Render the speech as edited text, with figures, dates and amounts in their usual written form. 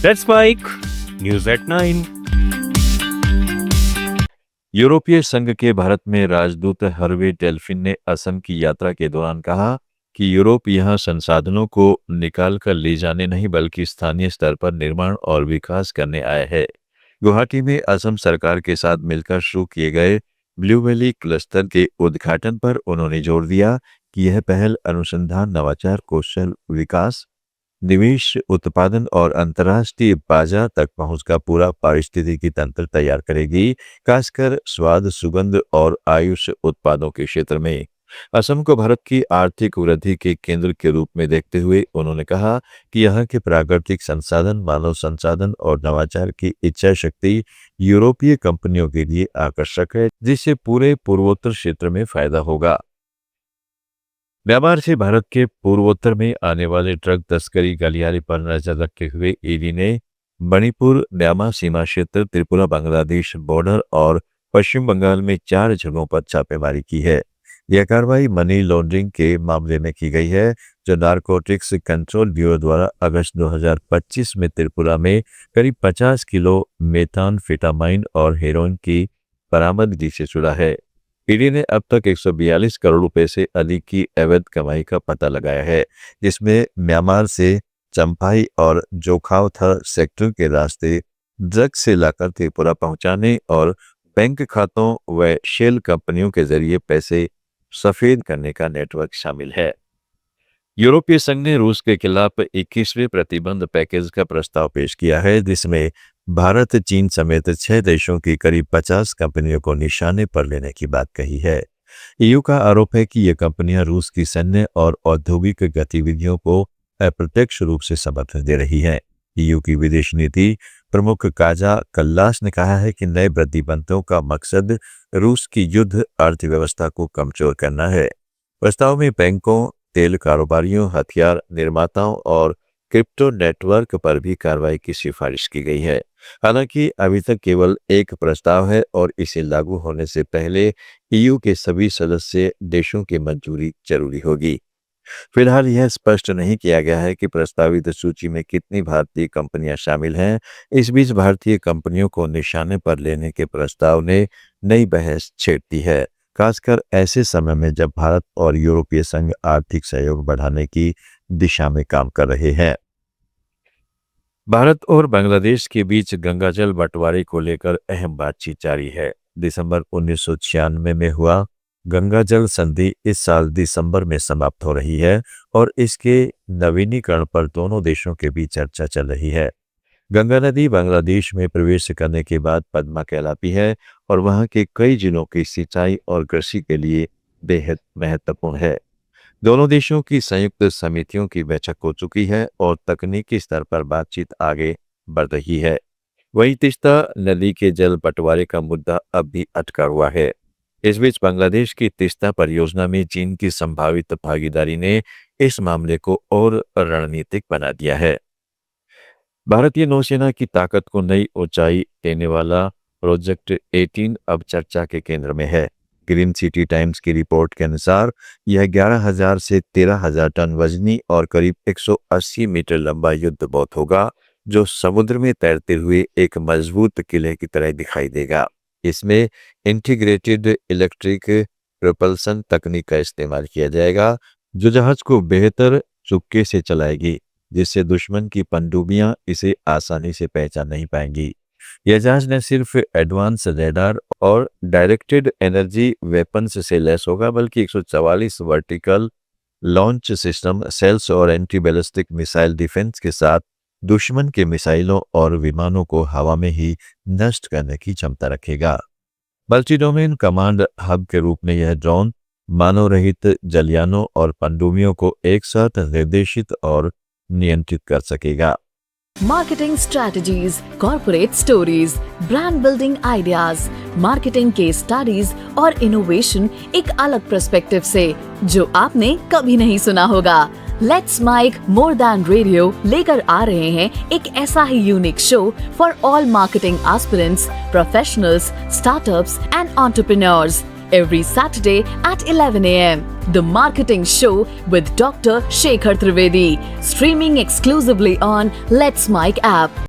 That's Mike. News at 9. यूरोपीय संघ के भारत में राजदूत हर्वे डेल्फिन ने असम की यात्रा के दौरान कहा कि यूरोप यहां संसाधनों को निकाल कर ले जाने नहीं बल्कि स्थानीय स्तर पर निर्माण और विकास करने आया है। गुवाहाटी में असम सरकार के साथ मिलकर शुरू किए गए ब्लू वैली क्लस्टर के उद्घाटन पर उन्होंने जोर दिया कि यह पहल अनुसंधान, नवाचार, कौशल विकास, निवेश, उत्पादन और अंतर्राष्ट्रीय बाजार तक पहुंच का पूरा पारिस्थितिकी तंत्र तैयार करेगी, खासकर स्वाद, सुगंध और आयुष उत्पादों के क्षेत्र में। असम को भारत की आर्थिक वृद्धि के केंद्र के रूप में देखते हुए उन्होंने कहा कि यहाँ के प्राकृतिक संसाधन, मानव संसाधन और नवाचार की इच्छा शक्ति यूरोपीय कंपनियों के लिए आकर्षक है, जिससे पूरे पूर्वोत्तर क्षेत्र में फायदा होगा। म्यांमार से भारत के पूर्वोत्तर में आने वाले ट्रक तस्करी गलियारे पर नजर रखते हुए ईडी ने मणिपुर, म्यांमार सीमा क्षेत्र, त्रिपुरा बांग्लादेश बॉर्डर और पश्चिम बंगाल में 4 जगहों पर छापेमारी की है। यह कार्रवाई मनी लॉन्ड्रिंग के मामले में की गई है, जो नारकोटिक्स कंट्रोल ब्यूरो द्वारा अगस्त 2025 में त्रिपुरा में करीब 50 किलो मेथाम्फेटामाइन और हेरोइन की बरामदगी से जुड़ा है। ईडी ने अब तक 142 करोड़ रुपए से अधिक की अवैध कमाई का पता लगाया है, जिसमें म्यांमार से चंपाई और जोखावथर सेक्टर के रास्ते ड्रग्स से लाकर त्रिपुरा पहुंचाने और बैंक खातों व शेल कंपनियों के जरिए पैसे सफेद करने का नेटवर्क शामिल है। यूरोपीय संघ ने रूस के खिलाफ 21वें प्रतिबंध पैकेज का प्रस्ताव पेश किया है, जिसमें भारत, चीन समेत 6 देशों की करीब 50 कंपनियों को निशाने पर लेने की बात कही है। ईयू का आरोप है कि ये कंपनियां रूस की सैन्य और औद्योगिक गतिविधियों को अप्रत्यक्ष रूप से समर्थन दे रही हैं। ईयू की विदेश नीति प्रमुख काजा कल्लास ने कहा है कि नए प्रतिबंधों का मकसद रूस की युद्ध अर्थव्यवस्था को कमजोर करना है। प्रस्ताव में बैंकों, तेल कारोबारियों, हथियार निर्माताओं और क्रिप्टो नेटवर्क पर भी कार्रवाई की सिफारिश की गई है। हालांकि अभी तक केवल एक प्रस्ताव है और इसे लागू होने से पहले ईयू के सभी सदस्य देशों की मंजूरी जरूरी होगी। फिलहाल यह स्पष्ट नहीं किया गया है कि प्रस्तावित सूची में कितनी भारतीय कंपनियां शामिल हैं। इस बीच भारतीय कंपनियों को निशाने पर लेने के प्रस्ताव ने नई बहस छेड़ दी है, खासकर ऐसे समय में जब भारत और यूरोपीय संघ आर्थिक सहयोग बढ़ाने की दिशा में काम कर रहे हैं। भारत और बांग्लादेश के बीच गंगाजल बंटवारे को लेकर अहम बातचीत जारी है। दिसंबर 1996 में हुआ गंगाजल संधि इस साल दिसंबर में समाप्त हो रही है और इसके नवीनीकरण पर दोनों देशों के बीच चर्चा चल रही है। गंगा नदी बांग्लादेश में प्रवेश करने के बाद पद्मा कहलाती है और वहां के कई जिलों की सिंचाई और कृषि के लिए बेहद महत्वपूर्ण है। दोनों देशों की संयुक्त समितियों की बैठक हो चुकी है और तकनीकी स्तर पर बातचीत आगे बढ़ रही है। वहीं तीस्ता नदी के जल बंटवारे का मुद्दा अब भी अटका हुआ है। इस बीच बांग्लादेश की तीस्ता परियोजना में चीन की संभावित भागीदारी ने इस मामले को और रणनीतिक बना दिया है। भारतीय नौसेना की ताकत को नई ऊंचाई देने वाला प्रोजेक्ट 18 अब चर्चा के केंद्र में है। ग्रीन सिटी टाइम्स की रिपोर्ट के अनुसार यह 11,000 से 13,000 टन वजनी और करीब 180 मीटर लंबा युद्धपोत होगा, जो समुद्र में तैरते हुए एक मजबूत किले की तरह दिखाई देगा। इसमें इंटीग्रेटेड इलेक्ट्रिक प्रोपल्सन तकनीक का इस्तेमाल किया जाएगा, जो जहाज को बेहतर चुपके से चलाएगी, जिससे दुश्मन की पनडुब्बियां इसे आसानी से पहचान नहीं पाएंगी। यह जहाज न सिर्फ एडवांस रडार और डायरेक्टेड एनर्जी वेपन्स से लैस होगा, बल्कि 144 वर्टिकल लॉन्च सिस्टम सेल्स और एंटी बैलिस्टिक मिसाइल डिफेंस के साथ दुश्मन के मिसाइलों और विमानों को हवा में ही नष्ट करने की क्षमता रखेगा। मल्टी डोमेन कमांड हब के रूप में यह ड्रोन मानव रहित जलयानों और पनडुब्बियों को एक साथ निर्देशित और नियंत्रित कर सकेगा। Marketing strategies, corporate stories, brand building ideas, marketing case studies और इनोवेशन एक अलग पर्सपेक्टिव से, जो आपने कभी नहीं सुना होगा। Let's mic more than radio लेकर आ रहे हैं एक ऐसा ही unique show for all marketing aspirants, professionals, startups and entrepreneurs. every Saturday at 11 a.m. The Marketing Show with Dr. Shekhar Trivedi, streaming exclusively on Let's Mic app.